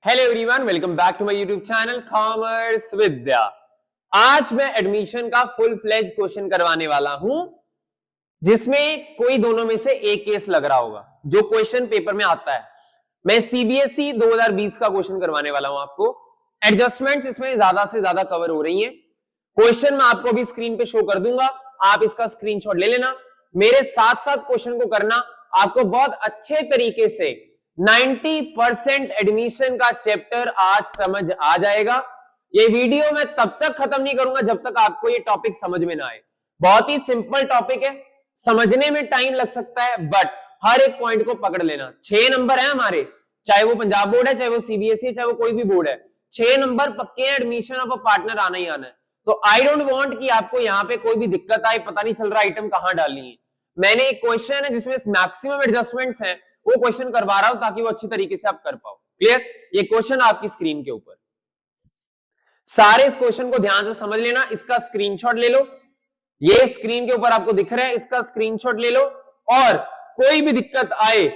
Hello everyone, welcome back to my YouTube channel commerce Vidya. आज मैं admission का full fledge question करवाने वाला हूं, जिसमें कोई दोनों में से एक केस लग रहा होगा जो क्वेश्चन पेपर में आता है। मैं सीबीएसई 2020 का क्वेश्चन करवाने वाला हूं आपको। एडजस्टमेंट्स इसमें ज्यादा से ज्यादा कवर हो रही हैं। क्वेश्चन मैं आपको भी स्क्रीन पे शो कर दूंगा, आप इसका स्क्रीनशॉट ले लेना। मेरे साथ साथ क्वेश्चन को करना, आपको बहुत अच्छे तरीके से 90% एडमिशन का चैप्टर आज समझ आ जाएगा। ये वीडियो मैं तब तक खत्म नहीं करूंगा जब तक आपको ये टॉपिक समझ में ना आए। बहुत ही सिंपल टॉपिक है, समझने में टाइम लग सकता है, बट हर एक पॉइंट को पकड़ लेना। 6 नंबर है हमारे, चाहे वो पंजाब बोर्ड है, चाहे वो सीबीएसई, चाहे वो कोई भी बोर्ड है। 6 नंबर पक्के हैं, एडमिशन ऑफ अ पार्टनर आना ही आना है। तो आई डोंट वांट कि आपको यहाँ पे कोई भी दिक्कत आए, पता नहीं चल रहा आइटम कहां डालनी है। मैंने एक क्वेश्चन है जिसमें मैक्सिमम एडजस्टमेंट्स हैं, वो क्वेश्चन करवा रहा हूं ताकि वो अच्छी तरीके से आप कर पाओ। क्लियर? ये क्वेश्चन आपकी स्क्रीन के ऊपर, सारे इस क्वेश्चन को ध्यान से समझ लेना। इसका स्क्रीनशॉट ले लो, ये स्क्रीन के ऊपर आपको दिख रहा है, इसका स्क्रीनशॉट ले लो। और कोई भी दिक्कत आए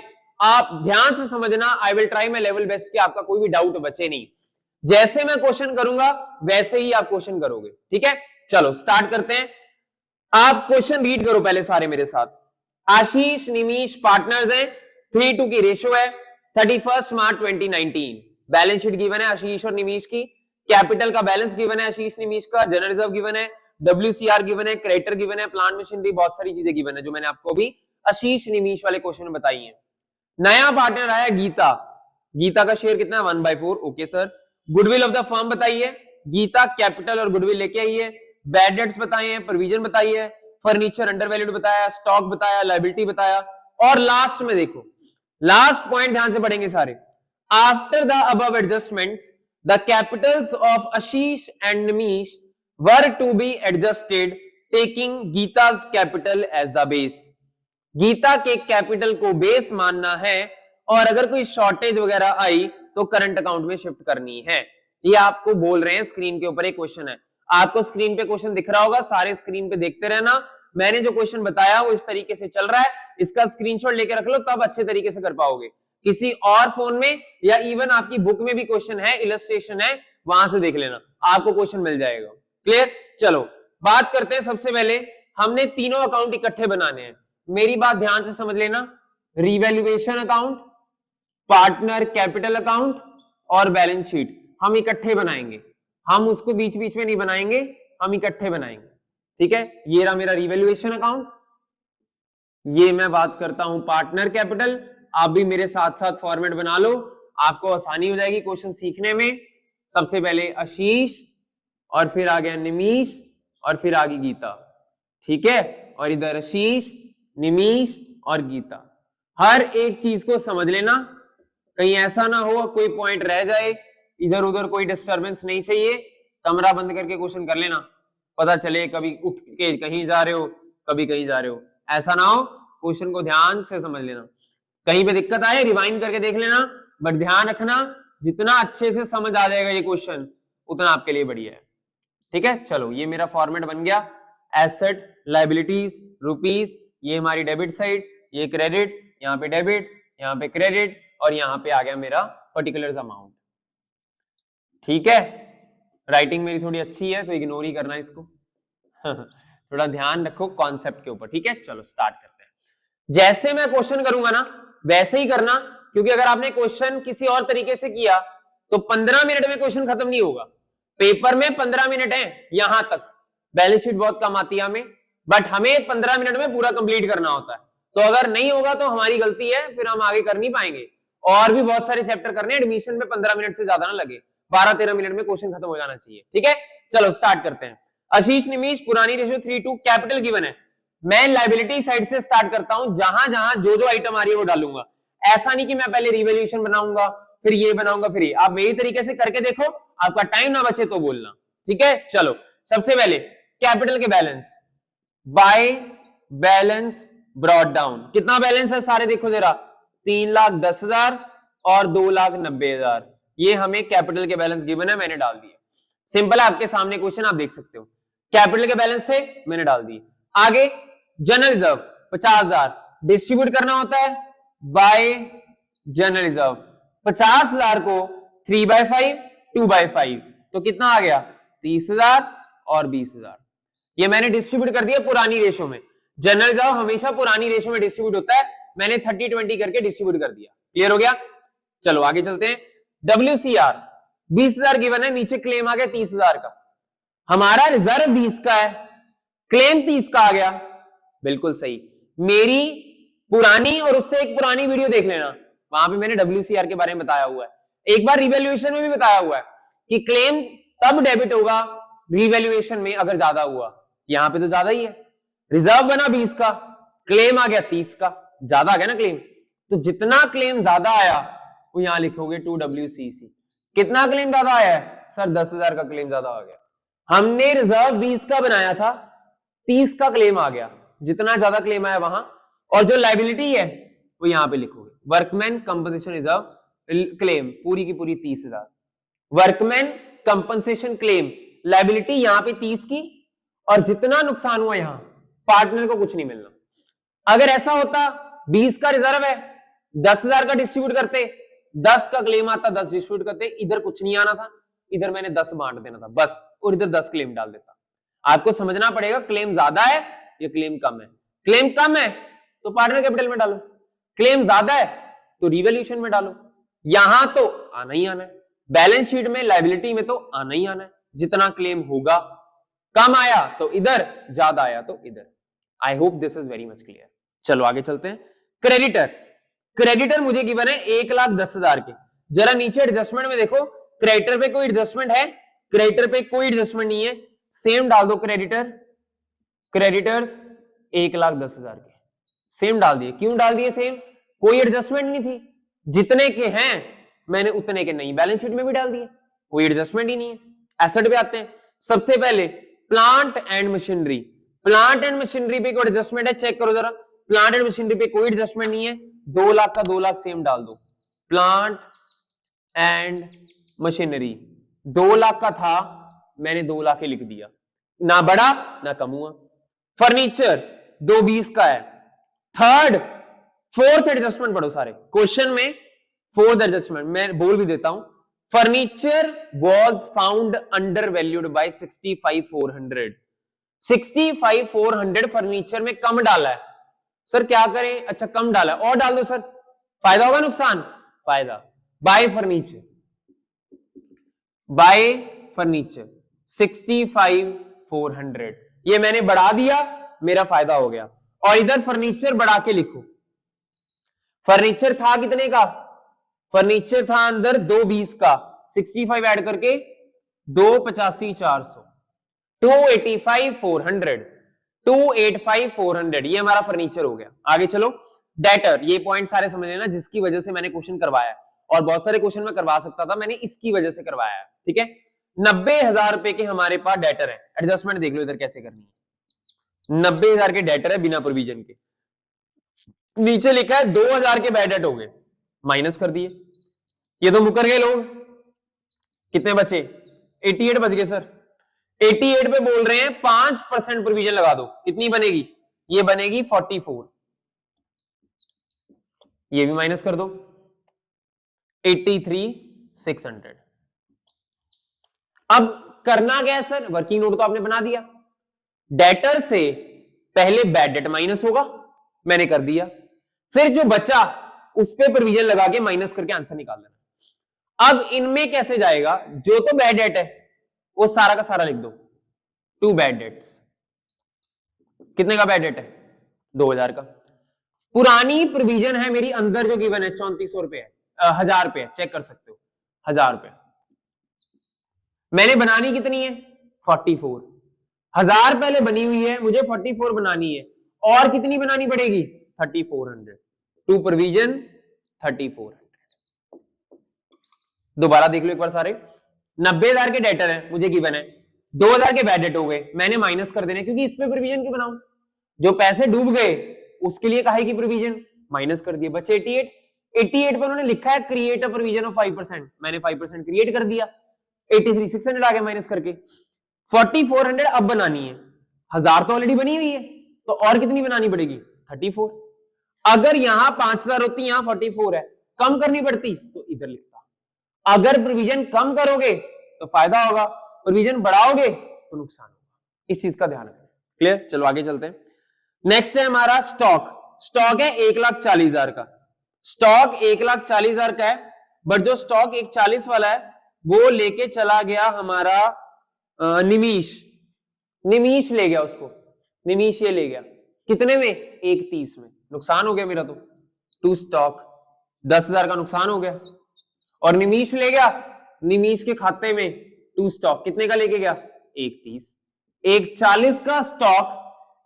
आप ध्यान से समझना। I will try my level best कि आपका कोई भी डाउट बचे नहीं। जैसे मैं क्वेश्चन करूंगा वैसे ही आप क्वेश्चन करोगे, ठीक है? चलो स्टार्ट करते हैं। आप क्वेश्चन रीड करो पहले सारे मेरे साथ। आशीष निमीश पार्टनर्स हैं, 3:2 की रेशियो है। 31 मार्च 2019 बैलेंस शीट गिवन है आशीष और निमीश की। कैपिटल का बैलेंस गिवन है आशीष निमीश का, जनरल रिजर्व गिवन है, WCR गिवन है, क्रेडिटर गिवन है, प्लांट मशीनरी, बहुत सारी चीजें गिवन है जो मैंने आपको भी आशीष निमीश वाले क्वेश्चन में बताई है। नया पार्टनर आया गीता। गीता का शेयर कितना है? 1/4। Okay sir. Goodwill of the firm बताइए। गीता कैपिटल और गुडविल लेके आई है। बैड डेट्स बताए हैं, प्रोविजन बताई है, फर्नीचर अंडर वैल्यूड बताया, स्टॉक बताया, लायबिलिटी बताया। और लास्ट में देखो, लास्ट पॉइंट ध्यान से पढ़ेंगे सारे। After the above adjustments the capitals of Ashish and Nimish were to be adjusted taking Geeta's capital as the base. Geeta के कैपिटल को बेस मानना है और अगर कोई शॉर्टेज वगैरह आई तो करंट अकाउंट में शिफ्ट करनी है। ये आपको बोल रहे हैं, स्क्रीन के ऊपर एक क्वेश्चन है। आपको स्क्रीन पे क्वेश्चन दिख रहा होगा, सारे स्क्रीन पे देखते रहना। मैंने जो क्वेश्चन बताया वो इस तरीके से चल रहा है, इसका स्क्रीनशॉट लेके रख लो, तब अच्छे तरीके से कर पाओगे। किसी और फोन में या इवन आपकी बुक में भी क्वेश्चन है, इलस्ट्रेशन है, वहां से देख लेना, आपको क्वेश्चन मिल जाएगा। क्लियर? चलो बात करते हैं। सबसे पहले हमने तीनों अकाउंट इकट्ठे बनाने हैं। मेरी बात ध्यान से समझ लेना। Revaluation account, partner capital account और बैलेंस शीट हम इकट्ठे बनाएंगे। हम उसको बीच बीच में नहीं बनाएंगे, हम इकट्ठे बनाएंगे। ठीक है? ये रहा मेरा रिवैल्यूएशन अकाउंट, ये मैं बात करता हूं पार्टनर कैपिटल। आप भी मेरे साथ साथ फॉर्मेट बना लो, आपको आसानी हो जाएगी क्वेश्चन सीखने में। सबसे पहले आशीष और फिर आ गया निमीश और फिर आ गई गीता। ठीक है? और इधर आशीष, निमीश और गीता। हर एक चीज को समझ लेना, कहीं ऐसा ना हो कोई पॉइंट रह जाए, इधर उधर कोई डिस्टरबेंस नहीं चाहिए। कमरा बंद करके क्वेश्चन कर लेना, पता चले कभी उठ के कहीं जा रहे हो, कभी कहीं जा रहे हो, ऐसा ना हो। क्वेश्चन को ध्यान से समझ लेना, कहीं पे दिक्कत आए रिवाइंड करके देख लेना, बट ध्यान रखना जितना अच्छे से समझ आ जाएगा ये क्वेश्चन उतना आपके लिए बढ़िया है। ठीक है? चलो ये मेरा फॉर्मेट बन गया। एसेट, लायबिलिटीज, रुपीज, ये हमारी डेबिट साइड, ये क्रेडिट, यहाँ पे डेबिट, यहाँ पे क्रेडिट और यहाँ पे आ गया मेरा पर्टिकुलर अमाउंट। ठीक है? राइटिंग मेरी थोड़ी अच्छी है तो इग्नोर ही करना इसको। थोड़ा ध्यान रखो कॉन्सेप्ट के ऊपर। ठीक है? चलो स्टार्ट करते हैं। जैसे मैं क्वेश्चन करूंगा ना वैसे ही करना, क्योंकि अगर आपने क्वेश्चन किसी और तरीके से किया तो 15 मिनट में क्वेश्चन खत्म नहीं होगा। पेपर में 15 मिनट है, यहां तक बैलेंस शीट बहुत कम आती है हमें, बट हमें 15 मिनट में पूरा कंप्लीट करना होता है। तो अगर नहीं होगा तो हमारी गलती है, फिर हम आगे कर नहीं पाएंगे। और भी बहुत सारे चैप्टर करने, एडमिशन में 15 मिनट से ज्यादा ना लगे, 12-13 मिनट में क्वेश्चन खत्म हो जाना चाहिए। ठीक है? चलो स्टार्ट करते हैं। आशीष निमीश, पुरानी रेशियो 3:2, कैपिटल गिवन है। मैं लायबिलिटी साइड से स्टार्ट करता हूं, जहां जहां जो जो आइटम आ रही है वो डालूंगा। ऐसा नहीं कि मैं पहले रिवैल्यूएशन बनाऊंगा फिर ये बनाऊंगा फिर ये। आप मेरी तरीके से करके देखो, आपका टाइम ना बचे तो बोलना। ठीक है? चलो सबसे पहले कैपिटल के balance, by balance brought down. कितना बैलेंस है सारे देखो जरा, 3,10,000 और 2,90,000। ये हमें कैपिटल के बैलेंस गिवन है, मैंने डाल दिया। सिंपल है, आपके सामने क्वेश्चन आप देख सकते हो। कैपिटल के बैलेंस थे, मैंने डाल दिए। आगे जनरल रिजर्व 50,000 डिस्ट्रीब्यूट करना होता है बाय जनरल रिजर्व। 50,000 को 3/5 2/5 तो कितना आ गया 30,000 और 20,000। ये मैंने डिस्ट्रीब्यूट कर दिया पुरानी रेशो में। जनरल रिजर्व हमेशा पुरानी रेशो में डिस्ट्रीब्यूट होता है, मैंने 30-20 करके डिस्ट्रीब्यूट कर दिया। क्लियर हो गया? चलो आगे चलते हैं। WCR 20,000 गिवन है, नीचे क्लेम आ गया 30,000 का। हमारा रिजर्व 20 का है, क्लेम 30 का आ गया। बिल्कुल सही। मेरी पुरानी और उससे एक पुरानी वीडियो देख लेना, वहां पे मैंने WCR के बारे में बताया हुआ है। एक बार रिवैल्यूएशन में भी बताया हुआ है कि क्लेम तब डेबिट होगा रिवैल्यूएशन में अगर ज्यादा हुआ। यहां पे तो ज्यादा ही है, रिजर्व बना 20 का, क्लेम आ गया 30 का, ज्यादा आ गया ना क्लेम। तो जितना क्लेम ज्यादा आया वो यहां लिखोगे 2WCC। कितना क्लेम ज्यादा आया है सर? 10,000 का क्लेम ज्यादा आ गया। हमने रिजर्व 20 का बनाया था, 30 का क्लेम आ गया। जितना ज्यादा क्लेम आया वहां, और जो लाइबिलिटी है वो यहां पे लिखोगे। वर्कमैन कंपनसेशन रिजर्व क्लेम पूरी की पूरी 30,000। वर्कमैन कंपनसेशन क्लेम लाइबिलिटी यहां पे 30 की, और जितना नुकसान हुआ यहां पार्टनर को कुछ नहीं मिलना। अगर ऐसा होता 20 का रिजर्व है, 10,000 का डिस्ट्रीब्यूट करते, 10 का क्लेम आता, 10 डिस्ट्रीब्यूट करते, इधर कुछ नहीं आना था, इधर मैंने 10 बांट देना था बस, और इधर 10 क्लेम डाल देता। आपको समझना पड़ेगा क्लेम ज्यादा है या क्लेम कम है। क्लेम कम है तो पार्टनर कैपिटल में डालो, क्लेम ज्यादा है तो रिवैल्यूएशन में डालो। यहां तो आना ही आना है, बैलेंस शीट में लायबिलिटी में तो आना ही आना है। जितना क्लेम होगा, कम आया तो इधर, ज्यादा आया तो इधर। I hope this is very much clear. चलो आगे चलते हैं। क्रेडिटर, क्रेडिटर मुझे गिवन है 1,10,000 के। जरा नीचे एडजस्टमेंट में देखो, क्रेडिटर पे कोई एडजस्टमेंट है? क्रेडिटर पे कोई एडजस्टमेंट नहीं है, सेम डाल दो क्रेडिटर। क्रेडिटर्स 1,10,000 के सेम डाल दिए। क्यों डाल दिए सेम? कोई एडजस्टमेंट नहीं थी, जितने के हैं मैंने उतने के नहीं बैलेंस शीट में भी डाल दिए, कोई एडजस्टमेंट ही नहीं है। एसेट पे आते हैं। सबसे पहले plant and machinery, plant and machinery पे कोई एडजस्टमेंट है? चेक करो जरा, प्लांट एंड मशीनरी पे कोई एडजस्टमेंट नहीं है। 2 लाख का 2 लाख सेम डाल दो। प्लांट एंड मशीनरी 2 लाख का था, मैंने 2 लाख ही लिख दिया, ना बढ़ा ना कम हुआ। फर्नीचर 220 का है। थर्ड फोर्थ एडजस्टमेंट पढ़ो सारे क्वेश्चन में, फोर्थ एडजस्टमेंट मैं बोल भी देता हूं। Furniture was found under valued bye 65,400। 65,400 furniture में कम डाला है। सर क्या करें? अच्छा कम डाला, और डाल दो सर, फायदा होगा नुकसान? फायदा। बाय फर्नीचर, बाय फर्नीचर 65,400, ये मैंने बढ़ा दिया, मेरा फायदा हो गया। और इधर फर्नीचर बढ़ा के लिखो। फर्नीचर था कितने का? फर्नीचर था अंदर 220 का, 65 ऐड करके 285,400, 285,400, 285,400, ये हमारा फर्नीचर हो गया। आगे चलो। डेटर, ये पॉइंट सारे समझ लेना जिसकी वजह से मैंने क्वेश्चन करवाया, और बहुत सारे क्वेश्चन में करवा सकता था, मैंने इसकी वजह से करवाया है। ठीक है, 90,000 रुपए के हमारे पास डेटर है। एडजस्टमेंट देख लो इधर कैसे करनी है। 90,000 के डेटर है बिना प्रोविजन के। नीचे लिखा है 2,000 के बैड डेट हो गए, माइनस कर दिए। ये तो मुकर गए लोग। कितने बचे? 88 बच गए सर। 88 पे बोल रहे हैं 5% प्रोविजन लगा दो, कितनी बनेगी? ये बनेगी 44। ये भी माइनस कर दो, 83,600। अब करना क्या है सर? वर्किंग नोट तो आपने बना दिया, डेटर से पहले बैड डेट माइनस होगा, मैंने कर दिया। फिर जो बचा उस पे प्रोविजन लगा के माइनस करके आंसर निकाल लेना। अब इनमें कैसे जाएगा? जो तो बैड डेट है वो सारा का सारा लिख दो। 2 बैड डेट्स। कितने का बैड डेट है? 2,000 का। पुरानी प्रोविजन है मेरी अंदर जो गिवन है 3400 रुपए है, 1000 रुपए, चेक कर सकते हो, 1000 रुपए। मैंने बनानी कितनी है? 44। 1000 पहले बनी हुई है, मुझे 44 बनानी है, और कितनी बनानी पड़ेगी? 3400। To provision 3400। दोबारा देख लो एक बार सारे। 90,000 के डेटर है, मुझे गिवन है, 2,000 के बैड डेट हो गए, मैंने माइनस कर देना, क्योंकि इस पे प्रोविजन क्यों बनाऊं? जो पैसे डूब गए उसके लिए काहे की प्रोविजन? माइनस कर दिए, बचे 88। 88 पर उन्होंने लिखा है क्रिएट अ प्रोविजन ऑफ 5%, मैंने 5% क्रिएट कर दिया, 83,600 आ गया माइनस करके। 4400 अब बनानी है, 1000 तो ऑलरेडी बनी हुई है, तो और कितनी बनानी पड़ेगी? 34। अगर यहां 5,000 होती, यहां 44 है, कम करनी पड़ती तो इधर लिखता, अगर प्रोविजन कम करोगे तो फायदा होगा, प्रोविजन बढ़ाओगे तो नुकसान होगा, इस चीज का ध्यान रखें। क्लियर? चलो आगे चलते हैं। नेक्स्ट है हमारा स्टॉक। स्टॉक है 1,40,000 का, स्टॉक 1,40,000 का है, बट जो स्टॉक 1,40 वाला है वो लेके चला गया हमारा निमीश। निमीश ले गया उसको, निमीश ये ले गया कितने में? 1,30 में। नुकसान हो गया मेरा तो, टू स्टॉक 10,000 का नुकसान हो गया। और निमीश ले गया, निमीश के खाते में टू स्टॉक कितने का लेके गया? 1,30। 1,40 का स्टॉक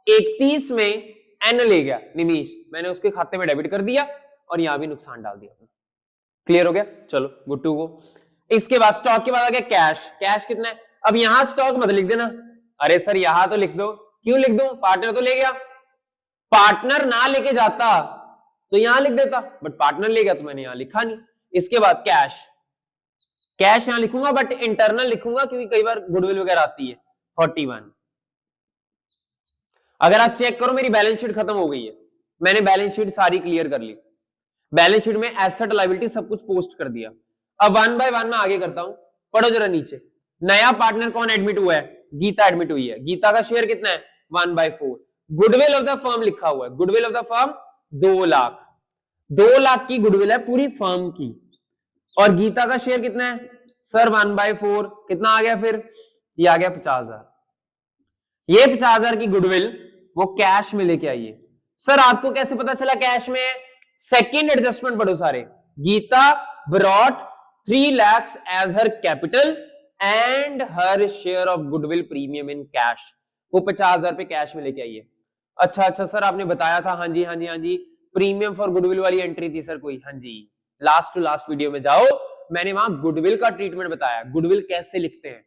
1,30 में एन ले गया निमीश, मैंने उसके खाते में डेबिट कर दिया और यहां भी नुकसान डाल दिया। क्लियर हो गया? चलो गुड टू गो। इसके बाद स्टॉक के बाद आ गया कैश। कैश कितना है? अब यहां स्टॉक मत लिख देना, अरे सर यहां तो लिख दो। क्यों लिख दो? पार्टनर तो ले गया, पार्टनर ना लेके जाता तो यहां लिख देता, बट पार्टनर ले गया तो मैंने यहां लिखा नहीं। इसके बाद कैश, कैश यहां लिखूंगा बट इंटरनल लिखूंगा क्योंकि कई बार गुडविल वगैरह आती है। 41। अगर आप चेक करो मेरी बैलेंस शीट खत्म हो गई है, मैंने बैलेंस शीट सारी क्लियर कर ली, बैलेंस शीट में एसेट लायबिलिटी सब कुछ पोस्ट कर दिया। अब 1 बाय 1 में आगे करता हूं, पढ़ो जरा नीचे। नया पार्टनर कौन एडमिट हुआ है? गीता एडमिट हुई है। गीता का शेयर कितना है? 1/4। गुडविल ऑफ द फर्म लिखा हुआ है, goodwill of the firm 2 lakh. 2 lakh की गुडविल है पूरी फर्म की, और गीता का शेयर कितना है? सर 1/4। कितना आ गया फिर? ये आ गया 50,000। ये 50,000 की गुडविल वो कैश में लेके आइए। सर आपको कैसे पता चला कैश में है? सेकेंड एडजस्टमेंट पढ़ो सारे। Geeta brought 3 lakhs as her capital and her share of goodwill premium in cash. वो 50,000 पे कैश में लेके आइए। अच्छा सर आपने बताया था, हाँ जी प्रीमियम फॉर गुडविल वाली एंट्री थी सर कोई? हाँ जी, लास्ट टू लास्ट वीडियो में जाओ, मैंने वहां गुडविल का ट्रीटमेंट बताया, गुडविल कैसे लिखते हैं।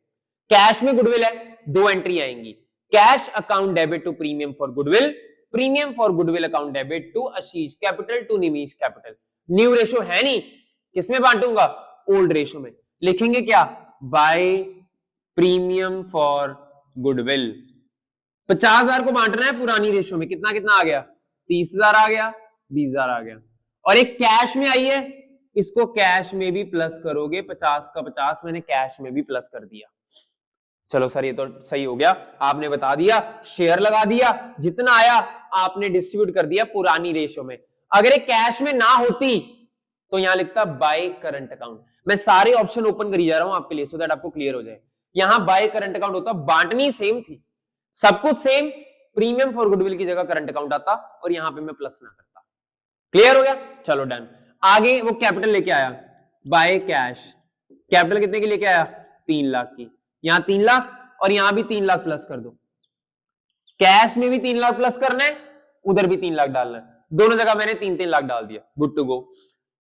कैश में गुडविल है, 2 एंट्री आएंगी, cash account debit to premium for goodwill, premium for goodwill account debit to Ashish capital to Nimish capital. New ratio है नहीं, किसमें बांटूंगा? ओल्ड रेशो में। लिखेंगे क्या? Bye premium for goodwill. 50,000 को बांटना है पुरानी रेशो में, कितना कितना आ गया? 30,000 आ गया, 20,000 आ गया। और एक कैश में आई है, इसको कैश में भी प्लस करोगे, 50 का 50 मैंने कैश में भी प्लस कर दिया। चलो सर ये तो सही हो गया, आपने बता दिया, शेयर लगा दिया, जितना आया आपने डिस्ट्रीब्यूट कर दिया पुरानी रेशो में। अगर ये कैश में ना होती तो यहां लिखता बाय करंट अकाउंट। मैं सारे ऑप्शन ओपन करी जा रहा हूं आपके लिए सो दैट आपको क्लियर हो जाए। यहां बाय करंट अकाउंट होता, बांटनी सेम थी, सब कुछ सेम, प्रीमियम फॉर गुडविल की जगह करंट अकाउंट आता और यहां पे मैं प्लस ना करता। क्लियर हो गया? चलो डन। आगे वो कैपिटल लेके आया, बाय कैश। कैपिटल कितने की लेके आया? 3 लाख की। यहां 3 लाख और यहां भी 3 लाख प्लस कर दो। कैश में भी 3 लाख प्लस करना है, उधर भी 3 लाख डालना है, दोनों जगह मैंने 3-3 लाख डाल दिया। Good to go.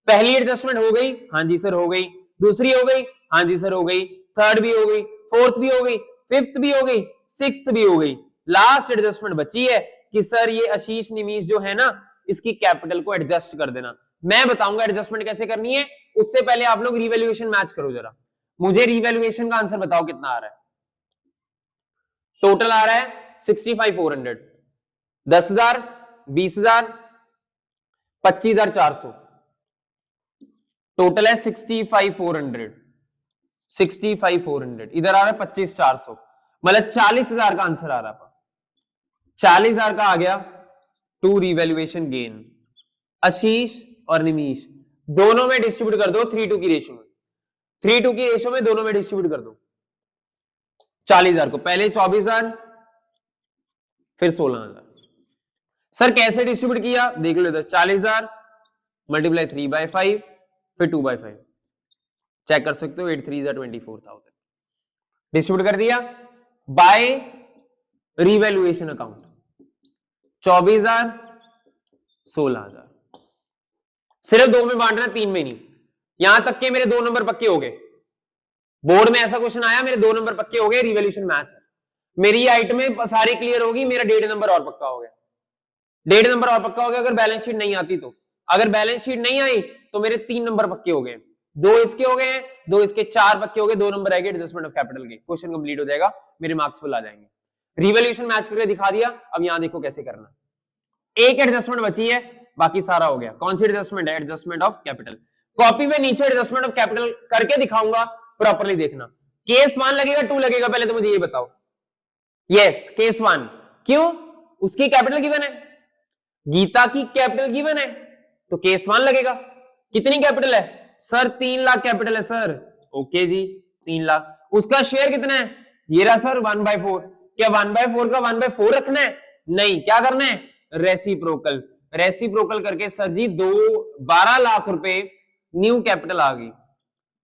पहली एडजस्टमेंट हो गई, हाँ जी सर हो गई। दूसरी हो गई, हाँ जी सर हो गई। थर्ड भी हो गई, फोर्थ भी हो गई, फिफ्थ भी हो गई, सिक्स्थ भी हो गई। लास्ट एडजस्टमेंट बची है कि सर ये आशीष निमीश जो है ना, इसकी कैपिटल को एडजस्ट कर देना। मैं बताऊंगा एडजस्टमेंट कैसे करनी है, उससे पहले आप लोग रिवैल्यूएशन मैच करो जरा। मुझे रिवैल्यूएशन का आंसर बताओ कितना आ रहा है? टोटल आ रहा है 65,400, 10,000, 20,000, 25,400, टोटल है 65,400, 65,400। इधर आ रहा है 25,400, मतलब 40,000 का आंसर आ रहा है। 40,000 का आ गया टू रिवैल्यूएशन गेन। आशीष और निमीश दोनों में डिस्ट्रीब्यूट कर दो 3:2 की रेशियो में, 3:2 की रेशियो में दोनों में डिस्ट्रीब्यूट कर दो 40,000 को। पहले 24,000 फिर 16,000। सर कैसे डिस्ट्रीब्यूट किया देख लो इधर, 40,000 मल्टीप्लाई 3/5 फिर 2/5, चेक कर सकते हो। 8 3 24,000 डिस्ट्रीब्यूट कर दिया बाय रिवैल्यूएशन अकाउंट। 24,000 16,000, सिर्फ 2 में बांटना, 3 में नहीं। यहां तक के मेरे 2 नंबर पक्के हो गए। बोर्ड में ऐसा क्वेश्चन आया, मेरे 2 नंबर पक्के हो गए, रिवैल्यूएशन मैच है। मेरी आइटमें सारी क्लियर होगी, मेरा 1.5 नंबर और पक्का हो गया, 1.5 नंबर और पक्का हो गया। अगर बैलेंस शीट नहीं आती तो, अगर बैलेंस शीट नहीं आई तो मेरे 3 नंबर पक्के हो गए, 2 इसके हो गए, 2 इसके 4 पक्के हो गए, 2 नंबर आएंगे एडजस्टमेंट ऑफ कैपिटल के। क्वेश्चन कंप्लीट हो जाएगा, मेरे मार्क्स फुल आ जाएंगे। रिवैल्यूएशन मैच करके दिखा दिया। अब यहां देखो कैसे करना। एक एडजस्टमेंट बची है, बाकी सारा हो गया। कौन सी एडजस्टमेंट है? Adjustment of capital. कॉपी में नीचे एडजस्टमेंट ऑफ कैपिटल करके दिखाऊंगा, प्रॉपरली देखना। केस 1 लगेगा 2 लगेगा, पहले तो मुझे ये बताओ। Yes, case 1। क्यों? उसकी कैपिटल गिवन है, गीता की कैपिटल गिवन है, तो केस 1 लगेगा। कितनी कैपिटल है सर? 3 लाख कैपिटल है सर। ओके जी, 3 लाख। उसका शेयर कितना है? ये रहा सर 1/4। क्या 1/4 का 1/4 रखना है? नहीं, क्या करना है? रेसिप्रोकल। रेसिप्रोकल करके सर जी 12 लाख रुपए न्यू कैपिटल आ गई।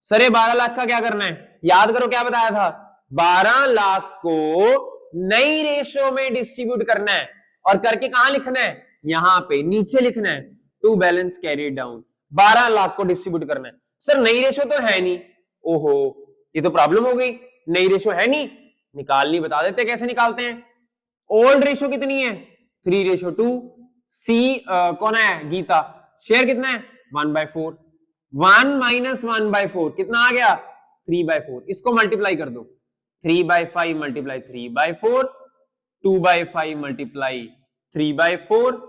सर ये 12 लाख का क्या करना है? याद करो क्या बताया था, 12 लाख को नई रेशो में डिस्ट्रीब्यूट करना है, और करके कहां लिखना है? यहां पे नीचे लिखना है, to balance carry down. 12 lakh को डिस्ट्रीब्यूट करना है। सर नई रेशो तो है नहीं। ओहो, ये तो प्रॉब्लम हो गई, नई रेशो है नहीं, निकालनी बता देते कैसे निकालते हैं। ओल्ड रेशो कितनी है? 3:2। सी कौन है? गीता। शेयर कितना है? 1/4। 1 - 1/4 कितना आ गया? 3/4। इसको मल्टीप्लाई कर दो, 3/5 मल्टीप्लाई 3/4, 2/5 मल्टीप्लाई 3/4,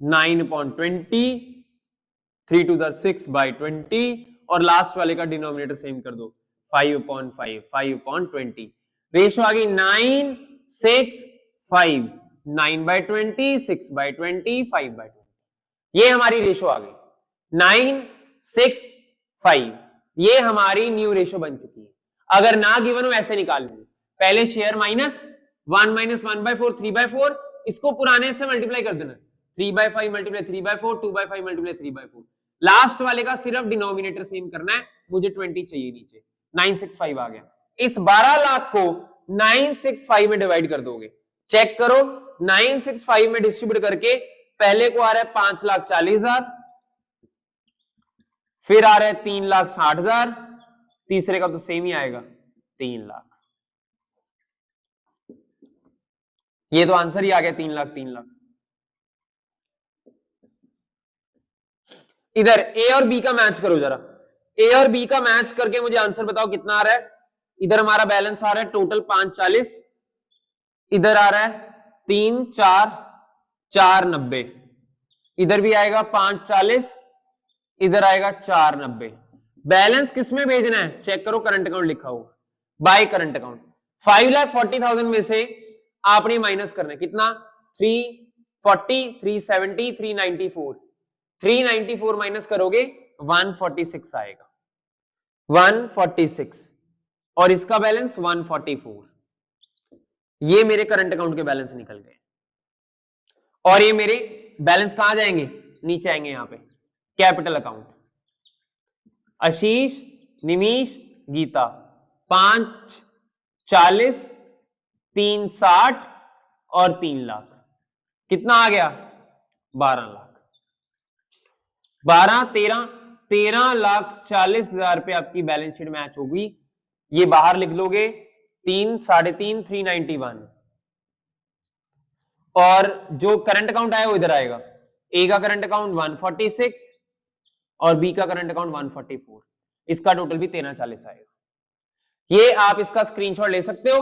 9/20, 3 to the 6/20, और लास्ट वाले का डिनोमिनेटर सेम कर दो, 5/5, 5/20। रेशो आ गई 9, 6, 5, 9/20, 6/20, 5/20। ये हमारी रेशो आ गई 9, 6, 5। ये हमारी न्यू रेशो बन चुकी है। अगर ना गिवन हो ऐसे निकाल लेंगे, पहले शेयर माइनस 1 - 1/4, 3/4, इसको पुराने से मल्टीप्लाई कर देना, 3/5 मल्टीप्लाई 3/4, 2/5 मल्टीप्लाई 3/4। लास्ट वाले का सिर्फ डिनोमिनेटर सेम करना है, मुझे 20 चाहिए नीचे, 965 आ गया। इस 12 लाख को 965 में डिवाइड कर दोगे, चेक करो 965 में डिस्ट्रीब्यूट करके पहले को आ रहा है 5,40,000, फिर आ रहा है 3,60,000, तीसरे का तो सेम ही आएगा 3 लाख। ये तो आंसर ही आ गया 3 लाख 3 लाख। इधर ए और बी का मैच करो जरा, ए और बी का मैच करके मुझे आंसर बताओ कितना आ रहा है। इधर हमारा बैलेंस आ रहा है टोटल 540, इधर आ रहा है 3, 4, 490, इधर भी आएगा 540, इधर आएगा 490। बैलेंस किसमें भेजना है? चेक करो, करंट अकाउंट लिखा हुआ, बाय करंट अकाउंट। 5,40,000 में से आपने माइनस करना है कितना? 340, 370, 394। 394 माइनस करोगे 146 आएगा, 146, और इसका बैलेंस 144। ये मेरे करंट अकाउंट के बैलेंस निकल गए, और ये मेरे बैलेंस कहां जाएंगे? नीचे आएंगे यहां पे, कैपिटल अकाउंट। आशीष, निमीश, गीता, 540, 360 और 3 लाख। कितना आ गया? 12 लाख। 12, 13,40,000 पे आपकी बैलेंस शीट मैच होगी। ये बाहर लिख लोगे 3, 3.5, 391, और जो करंट अकाउंट आया वो इधर आएगा। ए का करंट अकाउंट 146 और बी का करंट अकाउंट 144, इसका टोटल भी 1340 आएगा। ये आप इसका स्क्रीनशॉट ले सकते हो।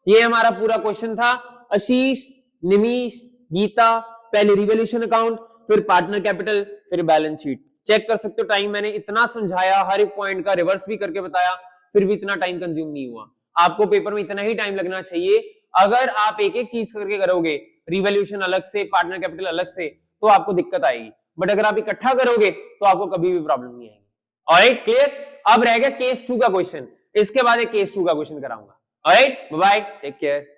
ये हमारा पूरा क्वेश्चन था। आशीष, निमीश, गीता, पहले रिवॉल्यूशन अकाउंट, फिर पार्टनर कैपिटल, फिर बैलेंस शीट। चेक कर सकते हो टाइम मैंने इतना समझाया, हर एक पॉइंट का रिवर्स भी करके बताया, फिर भी इतना टाइम कंज्यूम नहीं हुआ। आपको पेपर में इतना ही टाइम लगना चाहिए। अगर आप एक एक चीज करके करोगे, रिवॉल्यूशन अलग से, पार्टनर कैपिटल अलग से, तो आपको दिक्कत आएगी। बट अगर आप इकट्ठा करोगे तो आपको कभी भी प्रॉब्लम नहीं आएगी। Alright, clear? अब रह गया केस 2 का क्वेश्चन, इसके बाद एक केस 2 का क्वेश्चन कराऊंगा। Alright, bye bye, take care.